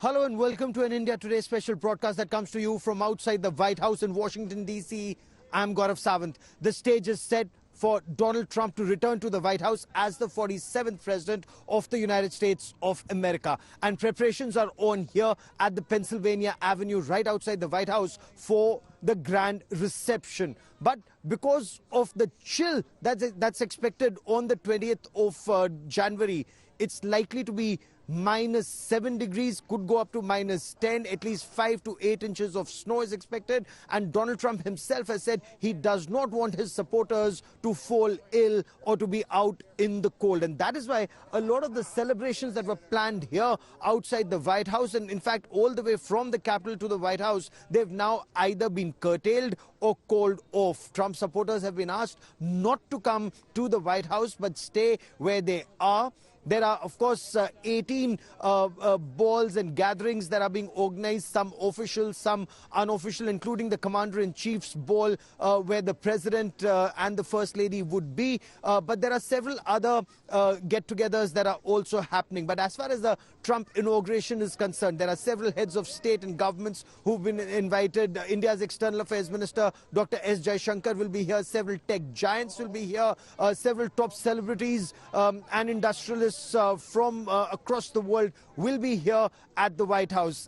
Hello and welcome to an India Today special broadcast that comes to you from outside the White House in Washington, D.C. I'm Gaurav Sawant. The stage is set for Donald Trump to return to the White House as the 47th President of the United States of America. And preparations are on here at the Pennsylvania Avenue right outside the White House for the grand reception. But because of the chill that's expected on the 20th of January, it's likely to be -7 degrees, could go up to -10, at least 5 to 8 inches of snow is expected. And Donald Trump himself has said he does not want his supporters to fall ill or to be out in the cold. And that is why a lot of the celebrations that were planned here outside the White House, and in fact all the way from the Capitol to the White House, they've now either been curtailed or called off. Trump supporters have been asked not to come to the White House but stay where they are. There are, of course, 18 balls and gatherings that are being organized, some official, some unofficial, including the Commander-in-Chief's ball where the President and the First Lady would be. But there are several other get-togethers that are also happening. But as far as the Trump inauguration is concerned, there are several heads of state and governments who've been invited. India's External Affairs Minister, Dr. S. Jaishankar, will be here. Several tech giants will be here. Several top celebrities and industrialists from across the world will be here at the White House.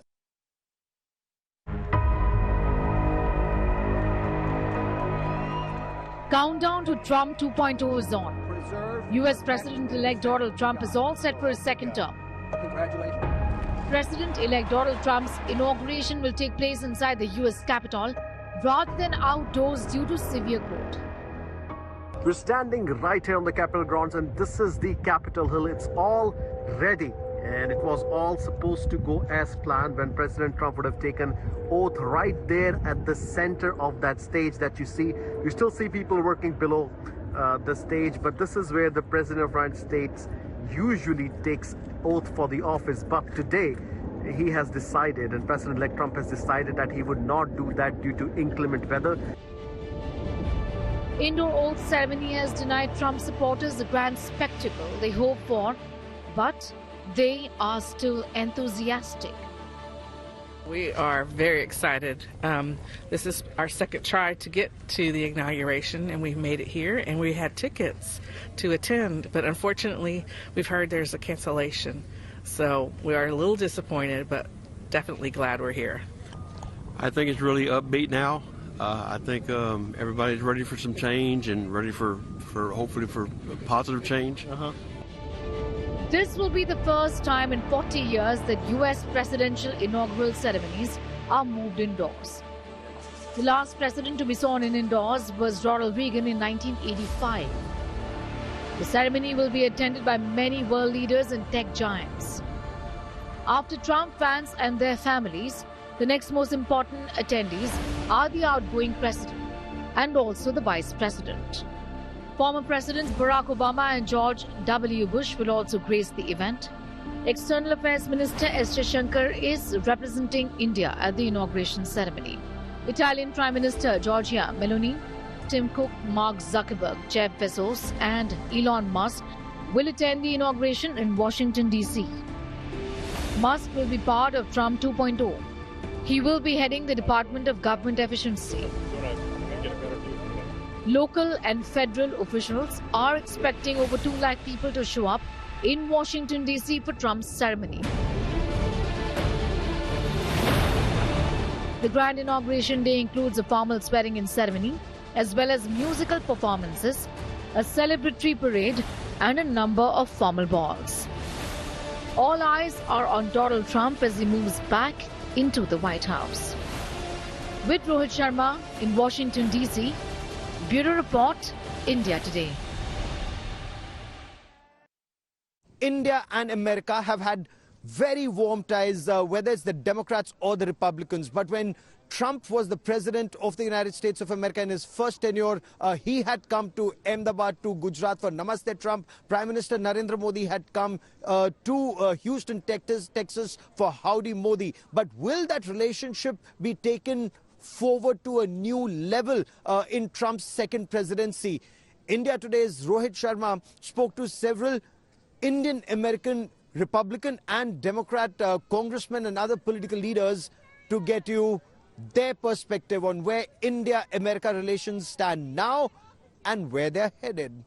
Countdown to Trump 2.0 is on. US President-elect Donald Trump is all set for his second term. Congratulations. President-elect Donald Trump's inauguration will take place inside the US Capitol rather than outdoors due to severe cold. We're standing right here on the Capitol grounds, and this is the Capitol Hill. It's all ready, and it was all supposed to go as planned when President Trump would have taken oath right there at the center of that stage that you see. You still see people working below the stage, but this is where the President of the United States usually takes oath for the office. But today, he has decided, and President-elect Trump has decided, that he would not do that due to inclement weather. Indoor oath ceremony has denied Trump supporters the grand spectacle they hope for, but they are still enthusiastic. We are very excited. This is our second try to get to the inauguration, and we made it here, and we had tickets to attend, but unfortunately we've heard there's a cancellation. So we are a little disappointed, but definitely glad we're here. I think it's really upbeat now. I think everybody's ready for some change and ready for hopefully for positive change. This will be the first time in 40 years that US presidential inaugural ceremonies are moved indoors. The last president to be sworn in indoors was Ronald Reagan in 1985. The ceremony will be attended by many world leaders and tech giants. After Trump fans and their families, the next most important attendees are the outgoing president and also the vice president. Former Presidents Barack Obama and George W. Bush will also grace the event. External Affairs Minister S. Jaishankar is representing India at the inauguration ceremony. Italian Prime Minister Giorgia Meloni, Tim Cook, Mark Zuckerberg, Jeff Bezos and Elon Musk will attend the inauguration in Washington, D.C. Musk will be part of Trump 2.0. He will be heading the Department of Government Efficiency. Local and federal officials are expecting over 2 lakh people to show up in Washington, D.C. for Trump's ceremony. The grand inauguration day includes a formal swearing-in ceremony, as well as musical performances, a celebratory parade, and a number of formal balls. All eyes are on Donald Trump as he moves back into the White House. With Rohit Sharma in Washington, D.C., Bureau Report, India Today. India and America have had very warm ties, whether it's the Democrats or the Republicans. But when Trump was the President of the United States of America in his first tenure, he had come to Ahmedabad, to Gujarat for Namaste Trump. Prime Minister Narendra Modi had come to Houston, Texas for Howdy Modi. But will that relationship be taken forward to a new level in Trump's second presidency? India Today's Rohit Sharma spoke to several Indian-American Republican and Democrat congressmen and other political leaders to get you their perspective on where India-America relations stand now and where they're headed.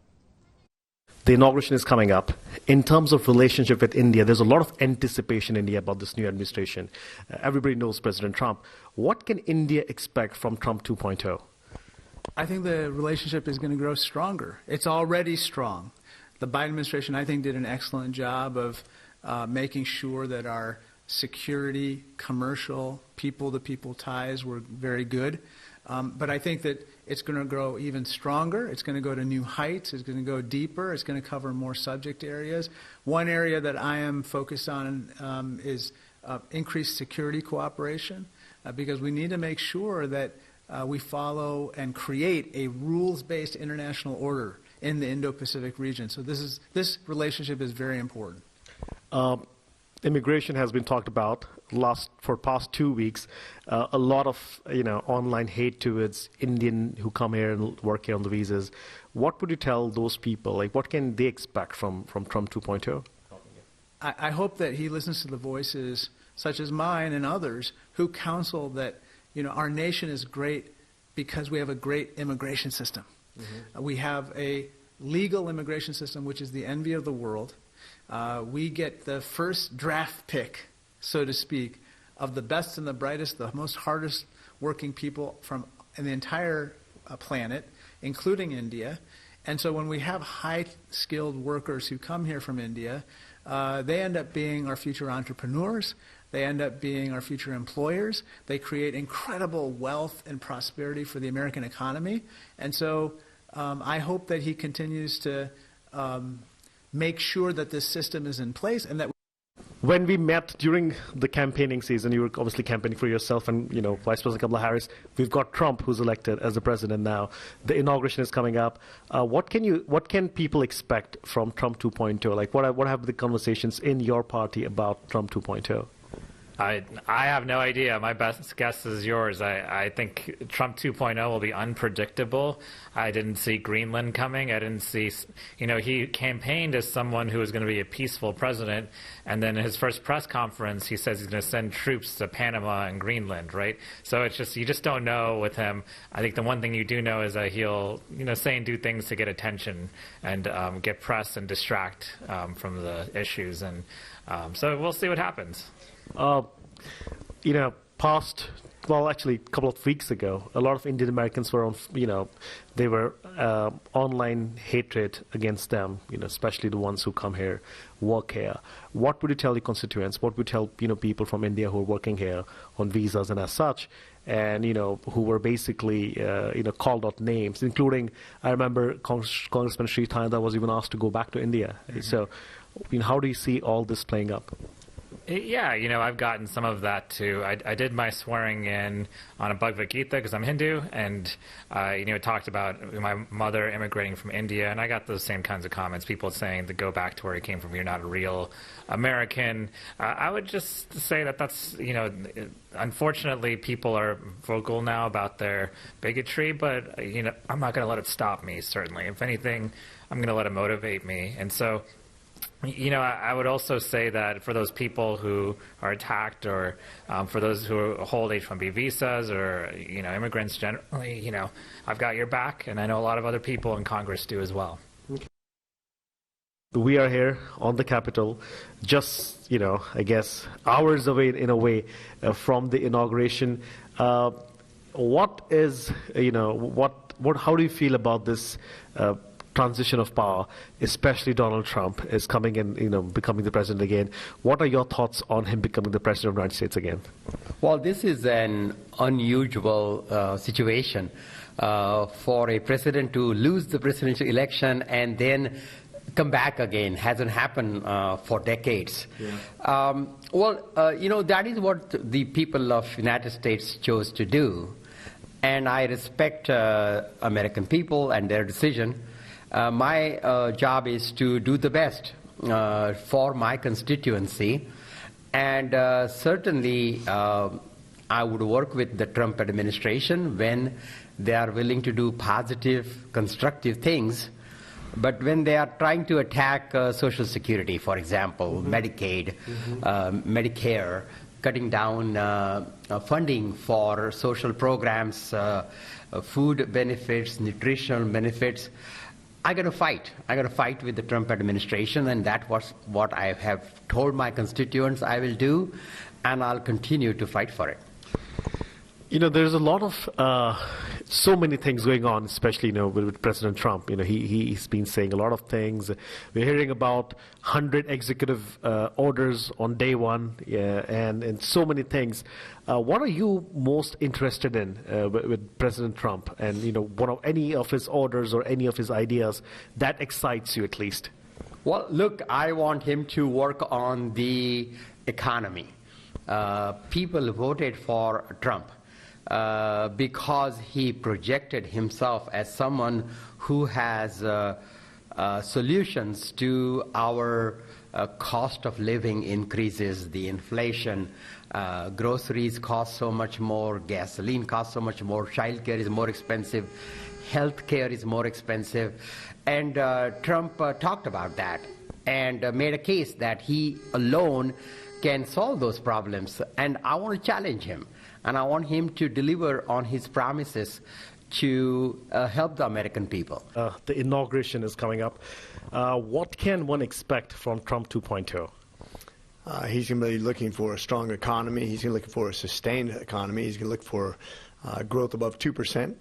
The inauguration is coming up. In terms of relationship with India, there's a lot of anticipation in India about this new administration. Everybody knows President Trump. What can India expect from Trump 2.0? I think the relationship is going to grow stronger. It's already strong. The Biden administration, I think, did an excellent job of making sure that our security, commercial, people-to-people ties were very good. But I think that it's going to grow even stronger. It's going to go to new heights. It's going to go deeper. It's going to cover more subject areas. One area that I am focused on is increased security cooperation, because we need to make sure that we follow and create a rules-based international order in the Indo-Pacific region. So this relationship is very important. Immigration has been talked about for past 2 weeks. A lot of online hate towards Indian who come here and work here on the visas. What would you tell those people? Like, what can they expect from Trump 2.0? I hope that he listens to the voices such as mine and others who counsel that our nation is great because we have a great immigration system. Mm-hmm. We have a legal immigration system which is the envy of the world. We get the first draft pick, so to speak, of the best and the brightest, the most hardest working people from the entire planet, including India. And so when we have high-skilled workers who come here from India, they end up being our future entrepreneurs. They end up being our future employers. They create incredible wealth and prosperity for the American economy. And so I hope that he continues to make sure that this system is in place and that. When we met during the campaigning season, you were obviously campaigning for yourself and Vice President Kamala Harris. We've got Trump, who's elected as the president now. The inauguration is coming up. What can people expect from Trump 2.0? Like, what have the conversations in your party about Trump 2.0? I have no idea. My best guess is yours. I think Trump 2.0 will be unpredictable. I didn't see Greenland coming. I didn't see, he campaigned as someone who was going to be a peaceful president. And then in his first press conference, he says he's going to send troops to Panama and Greenland, right? So it's just, you just don't know with him. I think the one thing you do know is that he'll, say and do things to get attention and get press and distract from the issues. And so we'll see what happens. Actually, a couple of weeks ago, a lot of Indian Americans were on, they were online hatred against them, especially the ones who come here, work here. What would you tell your constituents? What would you tell, people from India who are working here on visas and as such, and, who were basically, called out names, including, I remember Congressman Sri Tanda was even asked to go back to India. Mm-hmm. So, how do you see all this playing up? Yeah, I've gotten some of that too. I did my swearing in on a Bhagavad Gita because I'm Hindu, and it talked about my mother immigrating from India, and I got those same kinds of comments. People saying to go back to where you came from. You're not a real American. I would just say that's unfortunately people are vocal now about their bigotry, but I'm not going to let it stop me. Certainly, if anything, I'm going to let it motivate me, and so. I would also say that for those people who are attacked or for those who hold H-1B visas or, immigrants generally, I've got your back, and I know a lot of other people in Congress do as well. We are here on the Capitol, just, I guess, hours away in a way from the inauguration. What is, how do you feel about this transition of power, especially Donald Trump is coming in, becoming the president again? What are your thoughts on him becoming the president of the United States again? Well, this is an unusual situation for a president to lose the presidential election and then come back again. Hasn't happened for decades. Yeah. That is what the people of United States chose to do. And I respect American people and their decision. My job is to do the best for my constituency, and certainly I would work with the Trump administration when they are willing to do positive, constructive things But when they are trying to attack Social Security, for example, Medicaid, Medicare, cutting down funding for social programs, food benefits, nutritional benefits, I'm going to fight. I'm going to fight with the Trump administration, and that was what I have told my constituents I will do, and I'll continue to fight for it. You know, there's a lot of so many things going on, especially with President Trump. He's been saying a lot of things. We're hearing about 100 executive orders on day one, and so many things. What are you most interested in with President Trump? And any of his orders or any of his ideas that excites you at least? Well, look, I want him to work on the economy. People voted for Trump because he projected himself as someone who has solutions to our cost of living increases, the inflation, groceries cost so much more, gasoline costs so much more, childcare is more expensive, health care is more expensive, and Trump talked about that and made a case that he alone can solve those problems, and I want to challenge him. And I want him to deliver on his promises to help the American people. The inauguration is coming up. What can one expect from Trump 2.0? He's going to be looking for a strong economy. He's going to be looking for a sustained economy. He's going to look for growth above 2%.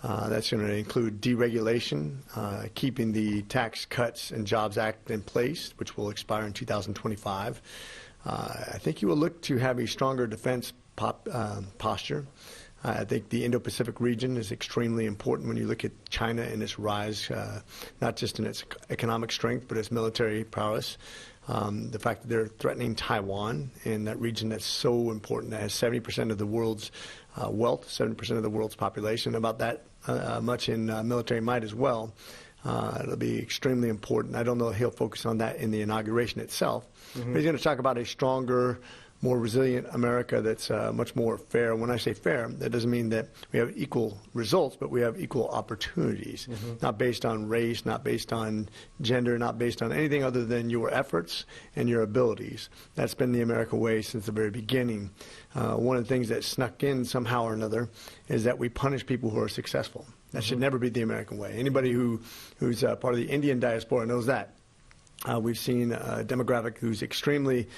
That's going to include deregulation, keeping the Tax Cuts and Jobs Act in place, which will expire in 2025. I think he will look to have a stronger defense posture. I think the Indo-Pacific region is extremely important when you look at China and its rise, not just in its economic strength, but its military prowess. The fact that they're threatening Taiwan in that region that's so important, that has 70% of the world's wealth, 70% of the world's population, about that much in military might as well. It'll be extremely important. I don't know if he'll focus on that in the inauguration itself, but he's going to talk about a stronger, more resilient America that's much more fair. When I say fair, that doesn't mean that we have equal results, but we have equal opportunities, not based on race, not based on gender, not based on anything other than your efforts and your abilities. That's been the American way since the very beginning. One of the things that snuck in somehow or another is that we punish people who are successful. That should never be the American way. Anybody who's part of the Indian diaspora knows that. We've seen a demographic who's extremely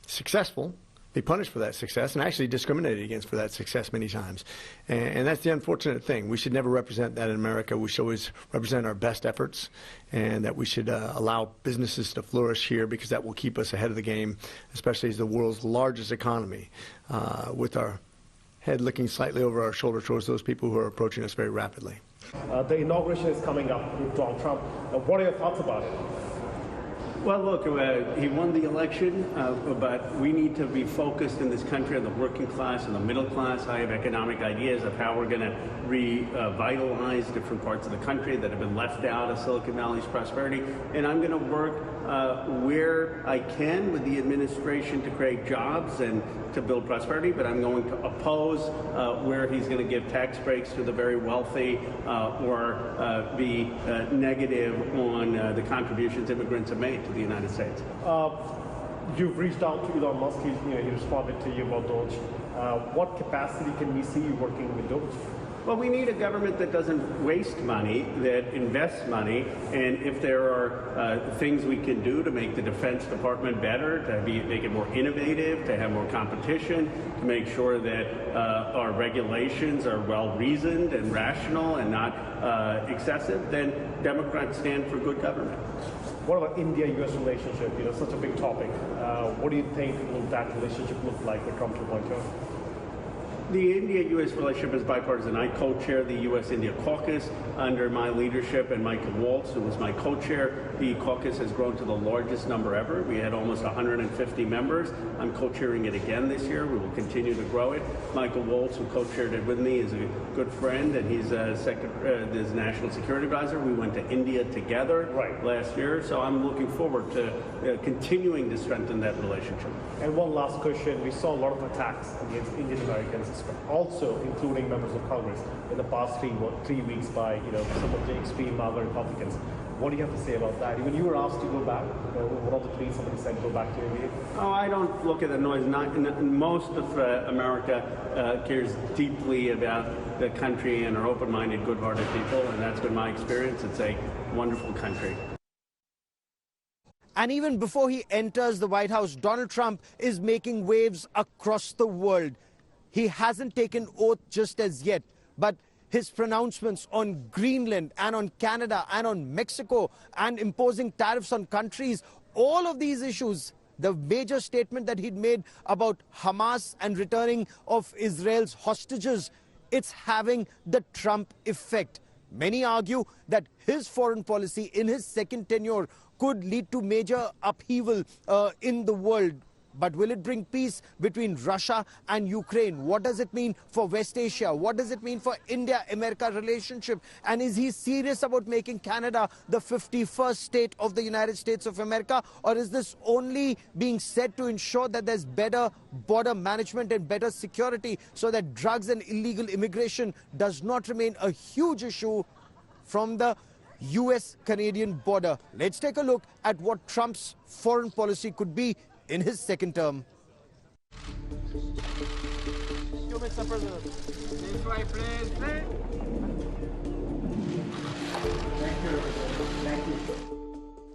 successful be punished for that success and actually discriminated against for that success many times. And that's the unfortunate thing. We should never represent that in America. We should always represent our best efforts, and that we should allow businesses to flourish here, because that will keep us ahead of the game, especially as the world's largest economy, with our head looking slightly over our shoulder towards those people who are approaching us very rapidly. The inauguration is coming up with Donald Trump. What are your thoughts about it? Well, look, he won the election, but we need to be focused in this country on the working class and the middle class. I have economic ideas of how we're going to revitalize different parts of the country that have been left out of Silicon Valley's prosperity. And I'm going to work where I can with the administration to create jobs and to build prosperity, but I'm going to oppose where he's going to give tax breaks to the very wealthy or be negative on the contributions immigrants have made to the United States. You've reached out to Elon Musk. He responded to you about Doge. What capacity can we see you working with Doge? Well, we need a government that doesn't waste money, that invests money, and if there are things we can do to make the Defense Department better, to make it more innovative, to have more competition, to make sure that our regulations are well-reasoned and rational and not excessive, then Democrats stand for good government. What about India-U.S. relationship? Such a big topic. What do you think will that relationship look like with Trump 2.0? The India-U.S. relationship is bipartisan. I co-chair the U.S.-India caucus under my leadership, and Michael Waltz, who was my co-chair. The caucus has grown to the largest number ever. We had almost 150 members. I'm co-chairing it again this year. We will continue to grow it. Michael Waltz, who co-chaired it with me, is a good friend, and he's his national security advisor. We went to India together last year, so I'm looking forward to continuing to strengthen that relationship. And one last question. We saw a lot of attacks against Indian Americans, also including members of Congress, in the past 3 weeks by some of the extreme MAGA Republicans. What do you have to say about that? When you were asked to go back, one of the tweets somebody said, go back to India. Oh, I don't look at the noise. Most of America cares deeply about the country and are open-minded, good-hearted people, and that's been my experience. It's a wonderful country. And even before he enters the White House, Donald Trump is making waves across the world. He hasn't taken oath just as yet, but his pronouncements on Greenland and on Canada and on Mexico and imposing tariffs on countries, all of these issues, the major statement that he'd made about Hamas and returning of Israel's hostages, it's having the Trump effect. Many argue that his foreign policy in his second tenure could lead to major upheaval in the world. But will it bring peace between Russia and Ukraine? What does it mean for West Asia? What does it mean for India-America relationship? And is he serious about making Canada the 51st state of the United States of America? Or is this only being said to ensure that there's better border management and better security so that drugs and illegal immigration does not remain a huge issue from the US-Canadian border? Let's take a look at what Trump's foreign policy could be in his second term.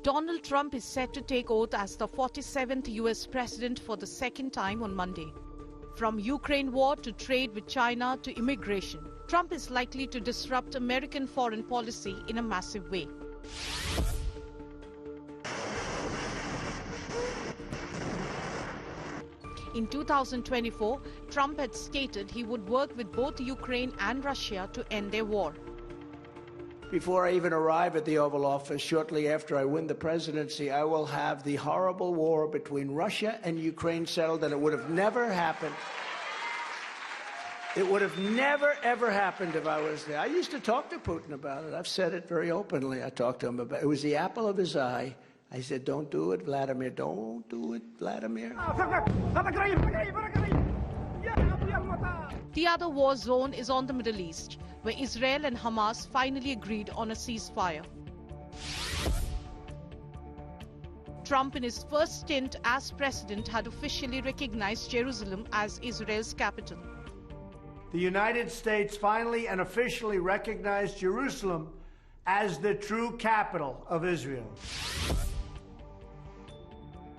Donald Trump is set to take oath as the 47th US president for the second time on Monday. From Ukraine war to trade with China to immigration, Trump is likely to disrupt American foreign policy in a massive way. In 2024, Trump had stated he would work with both Ukraine and Russia to end their war. Before I even arrive at the Oval Office, shortly after I win the presidency, I will have the horrible war between Russia and Ukraine settled, and it would have never happened. It would have never, ever happened if I was there. I used to talk to Putin about it. I've said it very openly. I talked to him about it. It was the apple of his eye. I said, don't do it, Vladimir. Don't do it, Vladimir. The other war zone is on the Middle East, where Israel and Hamas finally agreed on a ceasefire. Trump, in his first stint as president, had officially recognized Jerusalem as Israel's capital. The United States finally and officially recognized Jerusalem as the true capital of Israel.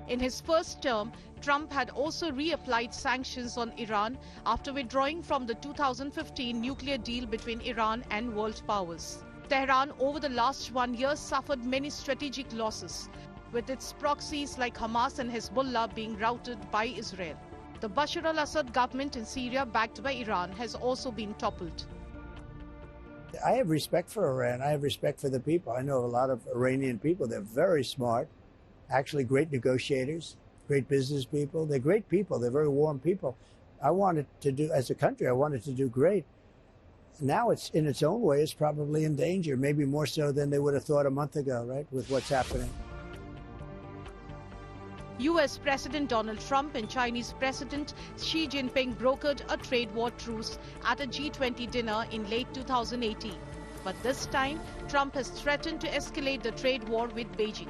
In his first term, Trump had also reapplied sanctions on Iran after withdrawing from the 2015 nuclear deal between Iran and world powers. Tehran, over the last 1 year, suffered many strategic losses, with its proxies like Hamas and Hezbollah being routed by Israel. The Bashar al-Assad government in Syria, backed by Iran, has also been toppled. I have respect for Iran. I have respect for the people. I know a lot of Iranian people. They're very smart, actually great negotiators, great business people. They're great people. They're very warm people. I wanted to do, as a country, I wanted to do great. Now it's, in its own way, it's probably in danger, maybe more so than they would have thought a month ago, right, with what's happening. US President Donald Trump and Chinese President Xi Jinping brokered a trade war truce at a G20 dinner in late 2018. But this time, Trump has threatened to escalate the trade war with Beijing.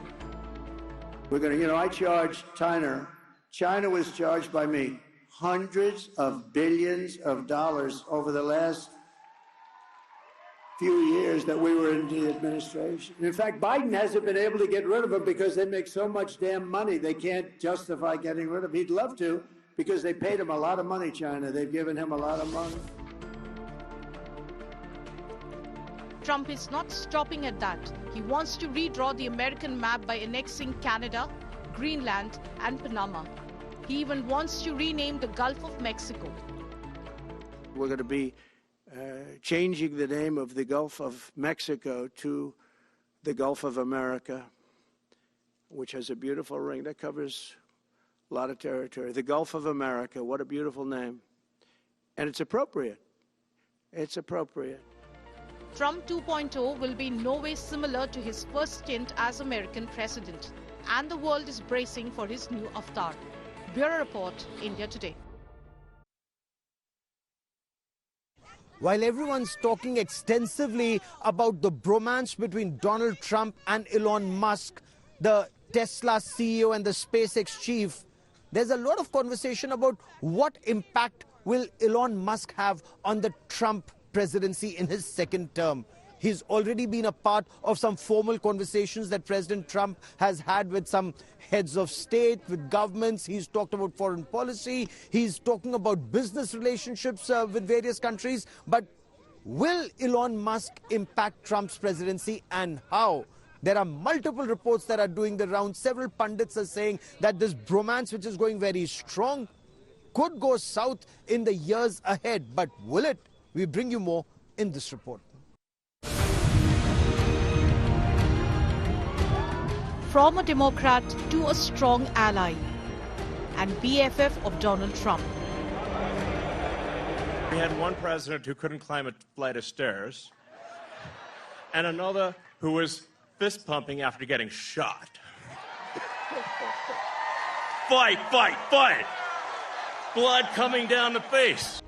We're going to, I charged China. China was charged by me hundreds of billions of dollars over the last few years that we were in the administration. In fact, Biden hasn't been able to get rid of them because they make so much damn money they can't justify getting rid of them. He'd love to because they paid him a lot of money, China. They've given him a lot of money. Trump is not stopping at that. He wants to redraw the American map by annexing Canada, Greenland, and Panama. He even wants to rename the Gulf of Mexico. We're going to be changing the name of the Gulf of Mexico to the Gulf of America, which has a beautiful ring that covers a lot of territory. The Gulf of America, what a beautiful name. And it's appropriate. It's appropriate. Trump 2.0 will be in no way similar to his first stint as American president. And the world is bracing for his new avatar. Bureau Report, India Today. while everyone's talking extensively about the bromance between Donald Trump and Elon Musk, the Tesla CEO and the SpaceX chief, there's a lot of conversation about what impact will Elon Musk have on the Trump presidency in his second term. He's already been a part of some formal conversations that President Trump has had with some heads of state, with governments. He's talked about foreign policy. He's talking about business relationships with various countries. But will Elon Musk impact Trump's presidency, and how? There are multiple reports that are doing the round. Several pundits are saying that this bromance, which is going very strong, could go south in the years ahead. But will it? We bring you more in this report. From a Democrat to a strong ally and BFF of Donald Trump. We had one president who couldn't climb a flight of stairs, and another who was fist pumping after getting shot. Fight, fight, fight! Blood coming down the face.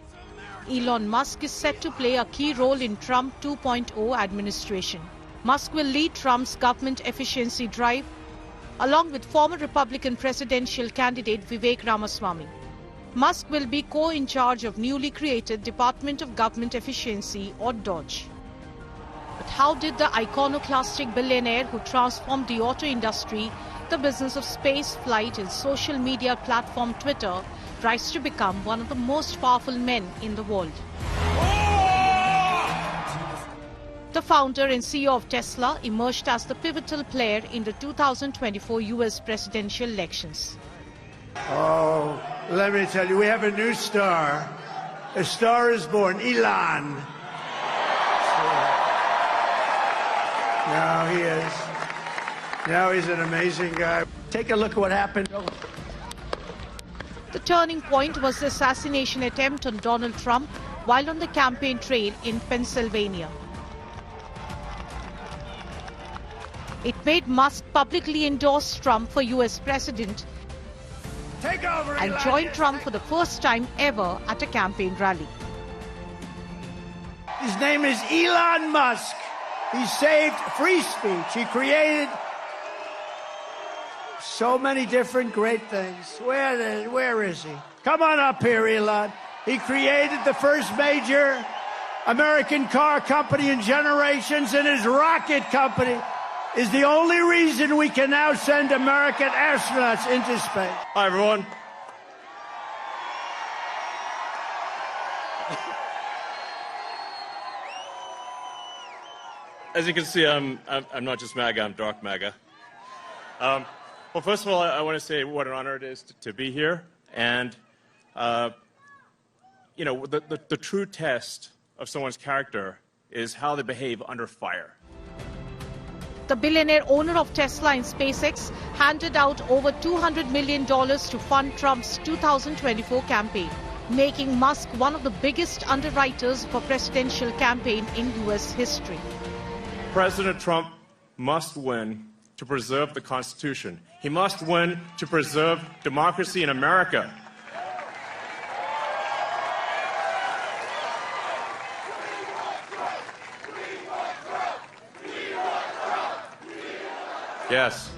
Elon Musk is set to play a key role in Trump 2.0 administration. Musk will lead Trump's government efficiency drive, along with former Republican presidential candidate Vivek Ramaswamy. Musk will be co-in charge of newly created Department of Government Efficiency, or DOGE. But how did the iconoclastic billionaire who transformed the auto industry, the business of space flight and social media platform Twitter, rise to become one of the most powerful men in the world? The founder and CEO of Tesla emerged as the pivotal player in the 2024 US presidential elections. Oh, let me tell you, we have a new star. A star is born, Elon. Now he is. Now he's an amazing guy. Take a look at what happened. The turning point was the assassination attempt on Donald Trump while on the campaign trail in Pennsylvania. It made Musk publicly endorse Trump for US president and join Trump for the first time ever at a campaign rally. His name is Elon Musk. He saved free speech. He created so many different great things. Where is he? Come on up here, Elon. He created the first major American car company in generations, and his rocket company is the only reason we can now send American astronauts into space. Hi, everyone. As you can see, I'm not just MAGA, I'm dark MAGA. Well, first of all, I want to say what an honor it is to be here. And, you know, the true test of someone's character is how they behave under fire. The billionaire owner of Tesla and SpaceX handed out over $200 million to fund Trump's 2024 campaign, making Musk one of the biggest underwriters for presidential campaign in U.S. history. President Trump must win to preserve the Constitution. He must win to preserve democracy in America. Yes.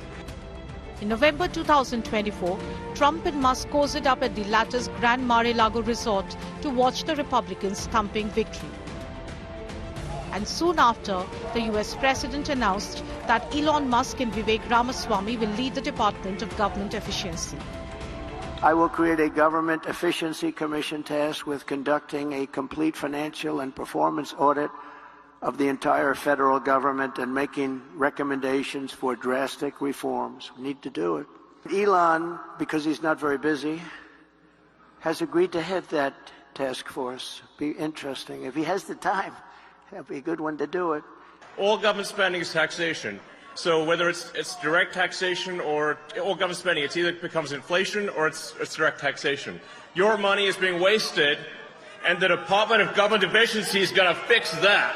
In November 2024, Trump and Musk cozied up at the latter's Grand Mar-a-Lago resort to watch the Republicans' thumping victory. And soon after, the US president announced that Elon Musk and Vivek Ramaswamy will lead the Department of Government Efficiency. I will create a Government Efficiency Commission tasked with conducting a complete financial and performance audit of the entire federal government and making recommendations for drastic reforms. We need to do it. Elon, because he's not very busy, has agreed to head that task force. Be interesting. If he has the time, that'd be a good one to do it. All government spending is taxation. So whether it's direct taxation or all government spending, it either becomes inflation or it's direct taxation. Your money is being wasted, and the Department of Government Efficiency is going to fix that.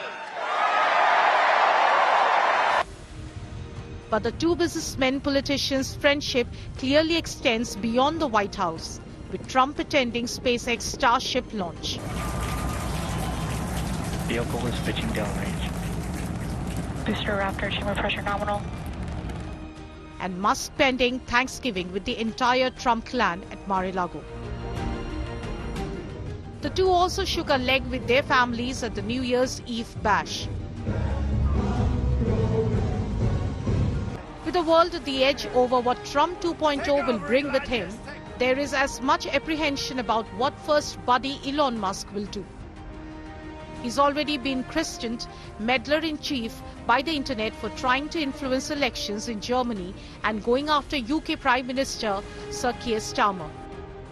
But the two businessmen politicians' friendship clearly extends beyond the White House, with Trump attending SpaceX Starship launch. Vehicle is pitching downrange. Booster Raptor, chamber pressure nominal. And Musk spending Thanksgiving with the entire Trump clan at Mar-a-Lago. The two also shook a leg with their families at the New Year's Eve bash. With the world at the edge over what Trump 2.0 will bring with him, there is as much apprehension about what first buddy Elon Musk will do. He's already been christened meddler-in-chief by the internet for trying to influence elections in Germany and going after UK Prime Minister Sir Keir Starmer.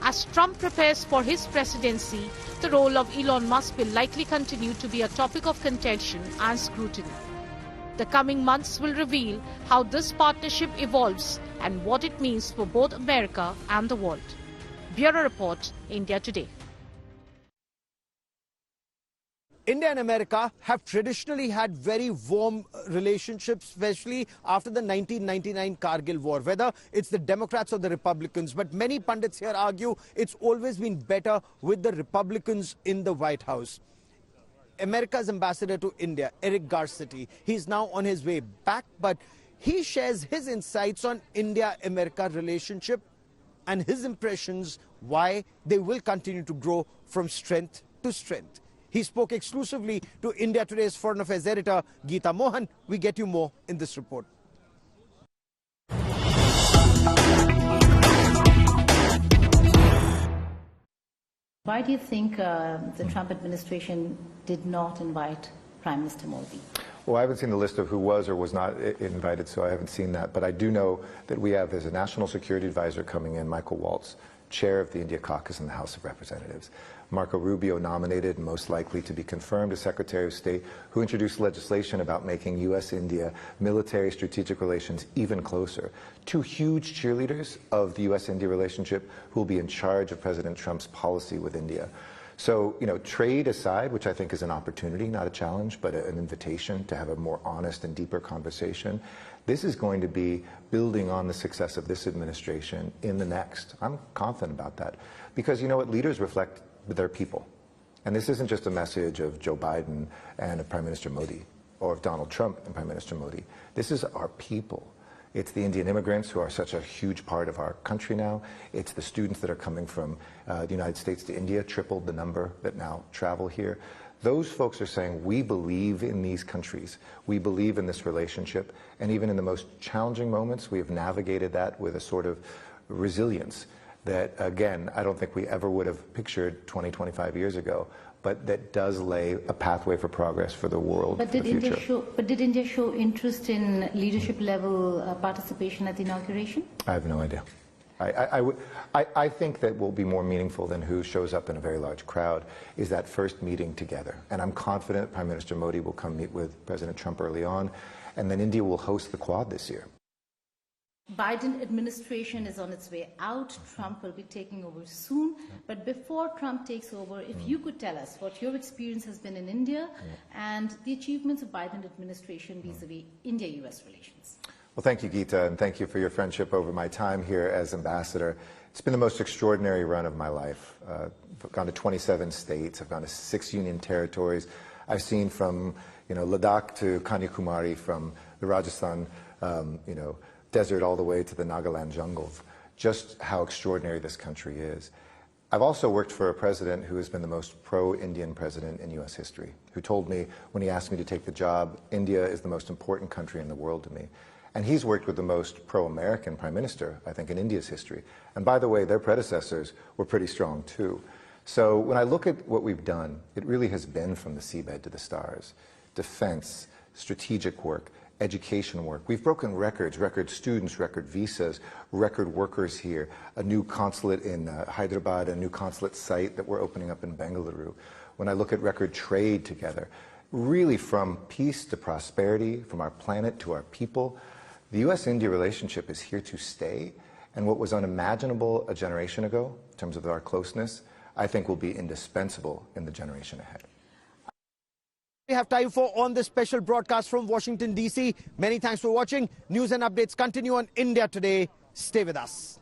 As Trump prepares for his presidency, the role of Elon Musk will likely continue to be a topic of contention and scrutiny. The coming months will reveal how this partnership evolves and what it means for both America and the world. Bureau Report, India Today. India and America have traditionally had very warm relationships, especially after the 1999 Kargil war, whether it's the Democrats or the Republicans. But many pundits here argue it's always been better with the Republicans in the White House. America's ambassador to India, Eric Garcetti, he's now on his way back, but he shares his insights on India-America relationship and his impressions why they will continue to grow from strength to strength. He spoke exclusively to India Today's Foreign Affairs editor, Geeta Mohan. We get you more in this report. Why do you think the Trump administration did not invite Prime Minister Modi? Well, I haven't seen the list of who was or was not invited, so I haven't seen that. But I do know that we have, as a national security advisor coming in, Michael Waltz, chair of the India caucus in the House of Representatives. Marco Rubio, nominated and most likely to be confirmed as Secretary of State, who introduced legislation about making U.S.-India military strategic relations even closer. Two huge cheerleaders of the U.S.-India relationship who will be in charge of President Trump's policy with India. So, trade aside, which I think is an opportunity, not a challenge, but an invitation to have a more honest and deeper conversation, this is going to be building on the success of this administration in the next. I'm confident about that. Because you know what? Leaders reflect their people. And this isn't just a message of Joe Biden and of Prime Minister Modi, or of Donald Trump and Prime Minister Modi. This is our people. It's the Indian immigrants who are such a huge part of our country now. It's the students that are coming from the United States to India, tripled the number that now travel here. Those folks are saying, we believe in these countries. We believe in this relationship. And even in the most challenging moments, we have navigated that with a sort of resilience that, again, I don't think we ever would have pictured 20, 25 years ago, but that does lay a pathway for progress for the world. But did India show interest in leadership level participation at the inauguration? I have no idea. I think that will be more meaningful than who shows up in a very large crowd is that first meeting together. And I'm confident Prime Minister Modi will come meet with President Trump early on, and then India will host the Quad this year. Biden administration is on its way out. Trump will be taking over soon. But before Trump takes over, if you could tell us what your experience has been in India and the achievements of Biden administration vis-a-vis India-US relations. Well, thank you, Geeta, and thank you for your friendship over my time here as ambassador. It's been the most extraordinary run of my life. I've gone to 27 states. I've gone to 6 union territories. I've seen from Ladakh to Kanyakumari, from the Rajasthan desert all the way to the Nagaland jungles, just how extraordinary this country is. I've also worked for a president who has been the most pro-Indian president in U.S. history, who told me when he asked me to take the job, India is the most important country in the world to me. And he's worked with the most pro-American prime minister, I think, in India's history. And by the way, their predecessors were pretty strong too. So when I look at what we've done, it really has been from the seabed to the stars. Defense, strategic work, education work. We've broken records, record students, record visas, record workers here, a new consulate in Hyderabad, a new consulate site that we're opening up in Bengaluru. When I look at record trade together, really from peace to prosperity, from our planet to our people, the U.S.-India relationship is here to stay. And what was unimaginable a generation ago, in terms of our closeness, I think will be indispensable in the generation ahead. We have time for on this special broadcast from Washington, D.C. Many thanks for watching. News and updates continue on India Today. Stay with us.